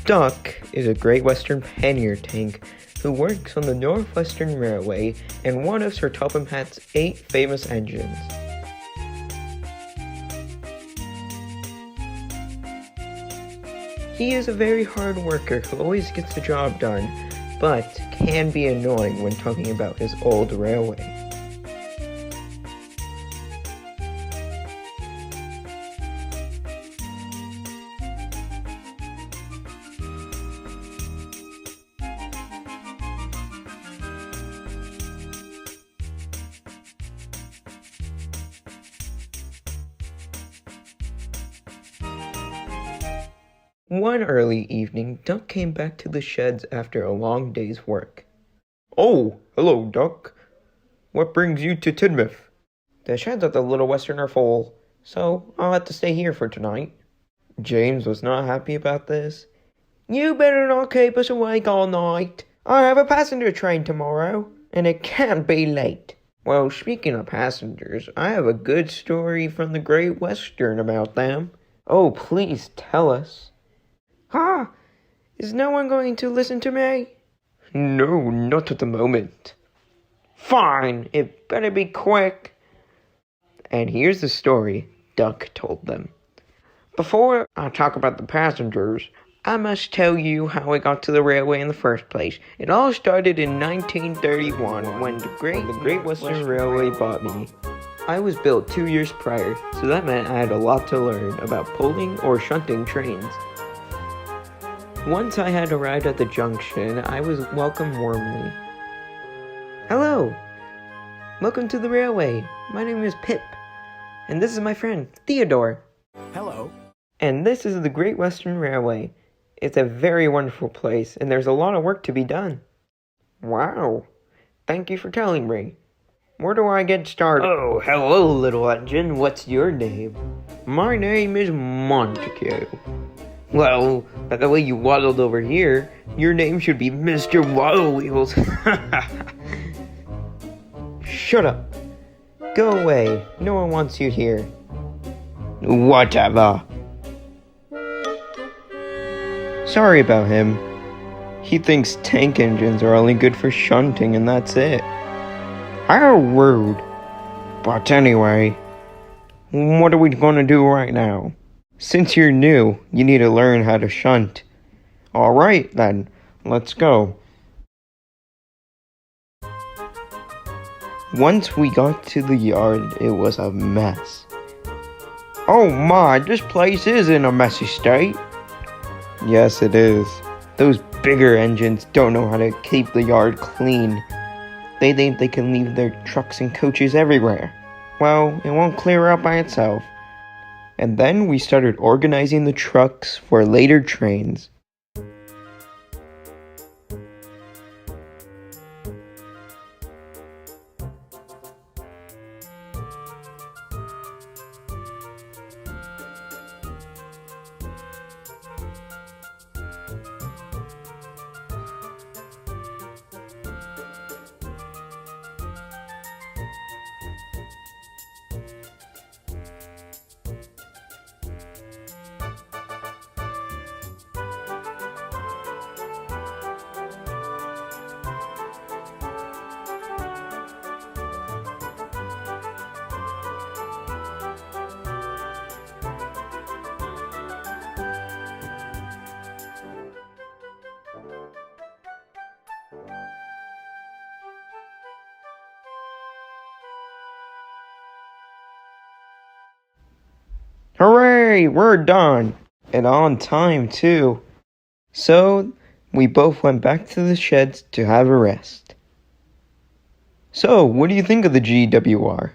Duck is a Great Western pannier tank who works on the Northwestern Railway and one of Sir Topham Hatt's 8 famous engines. He is a very hard worker who always gets the job done, but can be annoying when talking about his old railway. One early evening, Duck came back to the sheds after a long day's work. Oh, hello, Duck. What brings you to Tidmouth? The sheds at the Little Western are full, so I'll have to stay here for tonight. James was not happy about this. You better not keep us awake all night. I have a passenger train tomorrow, and it can't be late. Well, speaking of passengers, I have a good story from the Great Western about them. Oh, please tell us. Ha! Is no one going to listen to me? No, not at the moment. Fine, it better be quick. And here's the story Duck told them. Before I talk about the passengers, I must tell you how I got to the railway in the first place. It all started in 1931 when the Great Western Railway bought me. I was built 2 years prior, so that meant I had a lot to learn about pulling or shunting trains. Once I had arrived at the junction, I was welcomed warmly. Hello! Welcome to the railway. My name is Pip, and this is my friend, Theodore. Hello. And this is the Great Western Railway. It's a very wonderful place, and there's a lot of work to be done. Wow. Thank you for telling me. Where do I get started? Oh, hello, little engine. What's your name? My name is Montague. Well, by the way you waddled over here, your name should be Mr. Waddle Wheels. Shut up. Go away. No one wants you here. Whatever. Sorry about him. He thinks tank engines are only good for shunting and that's it. How rude. But anyway, what are we going to do right now? Since you're new, you need to learn how to shunt. Alright then, let's go. Once we got to the yard, it was a mess. Oh my, this place is in a messy state. Yes, it is. Those bigger engines don't know how to keep the yard clean. They think they can leave their trucks and coaches everywhere. Well, it won't clear up by itself. And then we started organizing the trucks for later trains. Hooray, we're done! And on time, too. So, we both went back to the sheds to have a rest. So, what do you think of the GWR?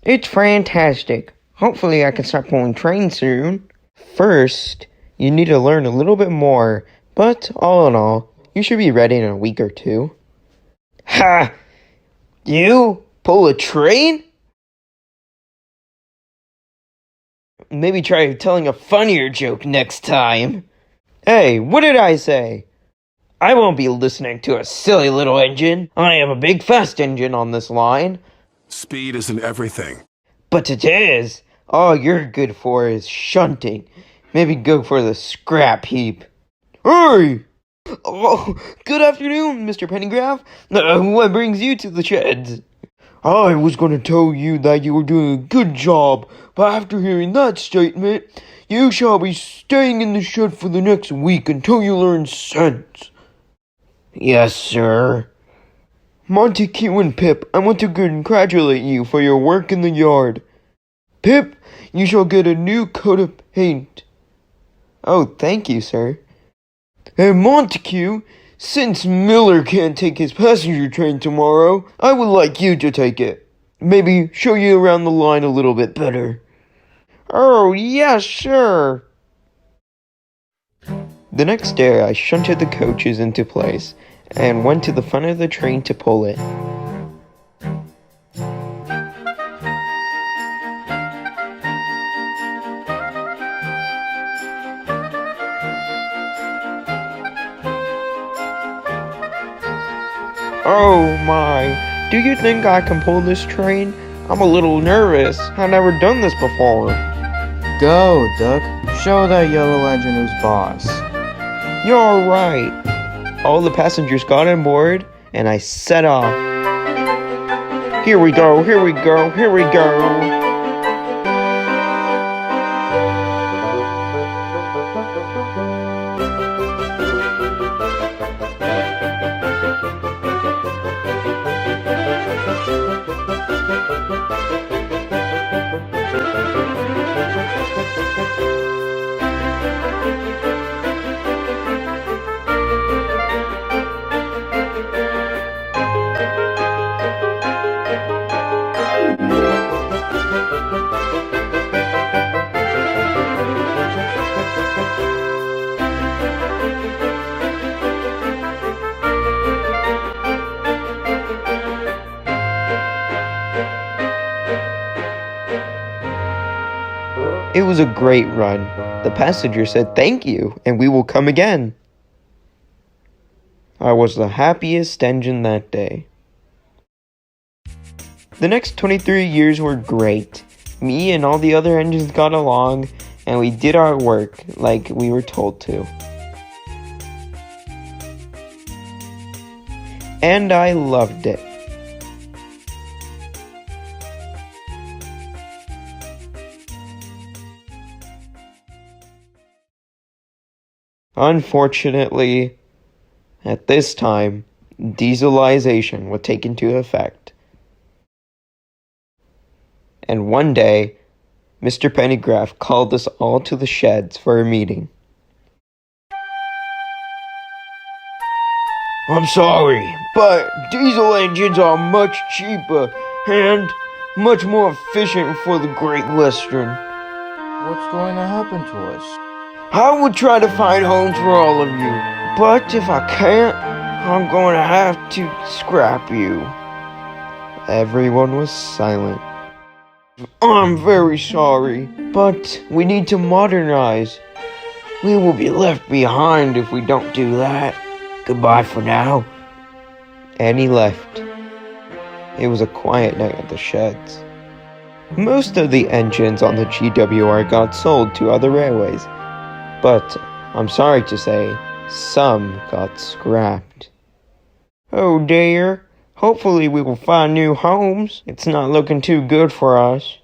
It's fantastic. Hopefully I can start pulling trains soon. First, you need to learn a little bit more, but all in all, you should be ready in a week or two. Ha! You pull a train? Maybe try telling a funnier joke next time. Hey, what did I say? I won't be listening to a silly little engine. I am a big fast engine on this line. Speed isn't everything. But it is. All you're good for is shunting. Maybe go for the scrap heap. Hey! Oh, good afternoon, Mr. Pennygraph. What brings you to the sheds? I was going to tell you that you were doing a good job, but after hearing that statement, you shall be staying in the shed for the next week until you learn sense. Yes, sir. Montague and Pip, I want to congratulate you for your work in the yard. Pip, you shall get a new coat of paint. Oh, thank you, sir. And Montague, since Miller can't take his passenger train tomorrow, I would like you to take it. Maybe show you around the line a little bit better. Oh, yes, sure. The next day, I shunted the coaches into place and went to the front of the train to pull it. Oh my, do you think I can pull this train? I'm a little nervous. I've never done this before. Go, Duck. Show that yellow engine who's boss. You're right. All the passengers got on board, and I set off. Here we go, here we go, here we go. It was a great run. The passenger said thank you, and we will come again. I was the happiest engine that day. The next 23 years were great. Me and all the other engines got along, and we did our work like we were told to. And I loved it. Unfortunately, at this time, dieselization was taken into effect. And one day, Mr. Pennygraph called us all to the sheds for a meeting. I'm sorry, but diesel engines are much cheaper and much more efficient for the Great Western. What's going to happen to us? I will try to find homes for all of you, but if I can't, I'm going to have to scrap you. Everyone was silent. I'm very sorry, but we need to modernize. We will be left behind if we don't do that. Goodbye for now. And he left. It was a quiet night at the sheds. Most of the engines on the GWR got sold to other railways, but I'm sorry to say, some got scrapped. Oh dear. Hopefully we will find new homes. It's not looking too good for us.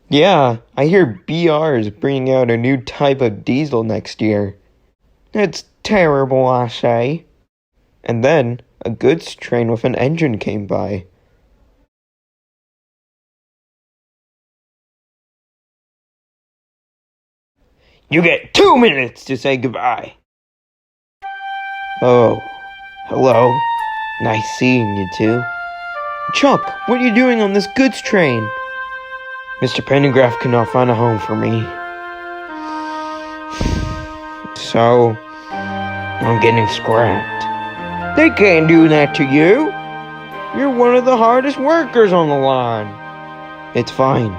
Yeah, I hear BR is bringing out a new type of diesel next year. It's terrible, I say. And then a goods train with an engine came by. You get 2 minutes to say goodbye. Oh, hello. Nice seeing you two. Chuck, what are you doing on this goods train? Mr. Pennygraph could not find a home for me. So, I'm getting scrapped. They can't do that to you. You're one of the hardest workers on the line. It's fine.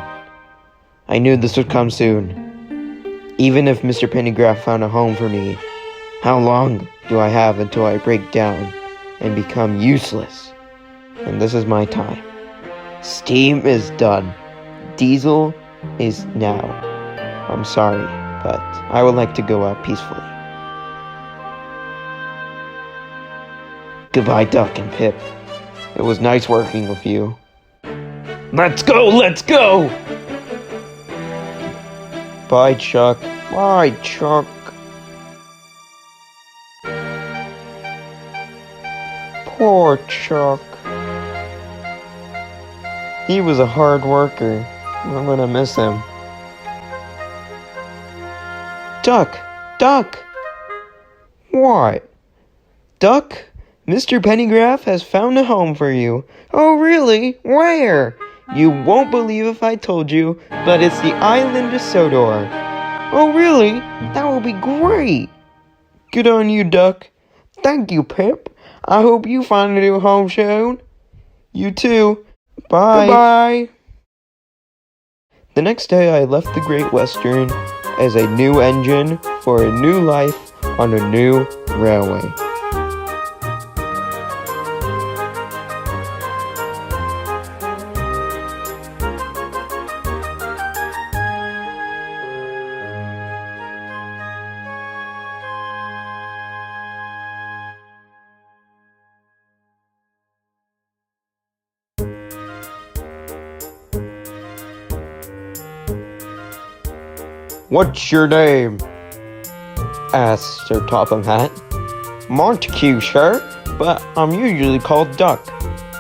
I knew this would come soon. Even if Mr. Pennygraph found a home for me, how long do I have until I break down and become useless? And this is my time. Steam is done. Diesel is now. I'm sorry, but I would like to go out peacefully. Goodbye, Duck and Pip. It was nice working with you. Let's go, let's go! Bye, Chuck. Bye, Chuck. Poor Chuck. He was a hard worker. I'm gonna miss him. Duck! Duck! What? Duck? Mr. Pennygraph has found a home for you. Oh, really? Where? You won't believe if I told you, but it's the island of Sodor. Oh, really? That will be great. Good on you, Duck. Thank you, Pip. I hope you find a new home soon. You too. Bye. Bye. The next day, I left the Great Western as a new engine for a new life on a new railway. What's your name? Asked Sir Topham Hatt. Montague, sir, but I'm usually called Duck.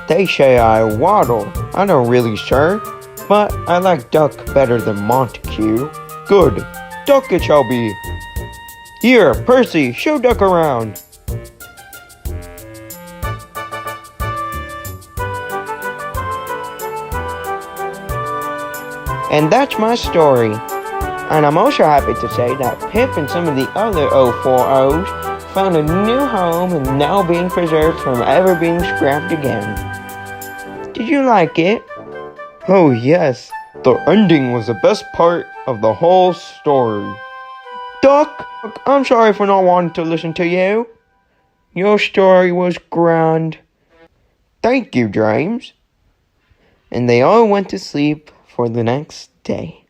They say I waddle. I don't really, sir, but I like Duck better than Montague. Good. Duck it shall be. Here, Percy, show Duck around. And that's my story. And I'm also happy to say that Pip and some of the other 040s found a new home and now being preserved from ever being scrapped again. Did you like it? Oh yes, the ending was the best part of the whole story. Duck, I'm sorry for not wanting to listen to you. Your story was grand. Thank you, James. And they all went to sleep for the next day.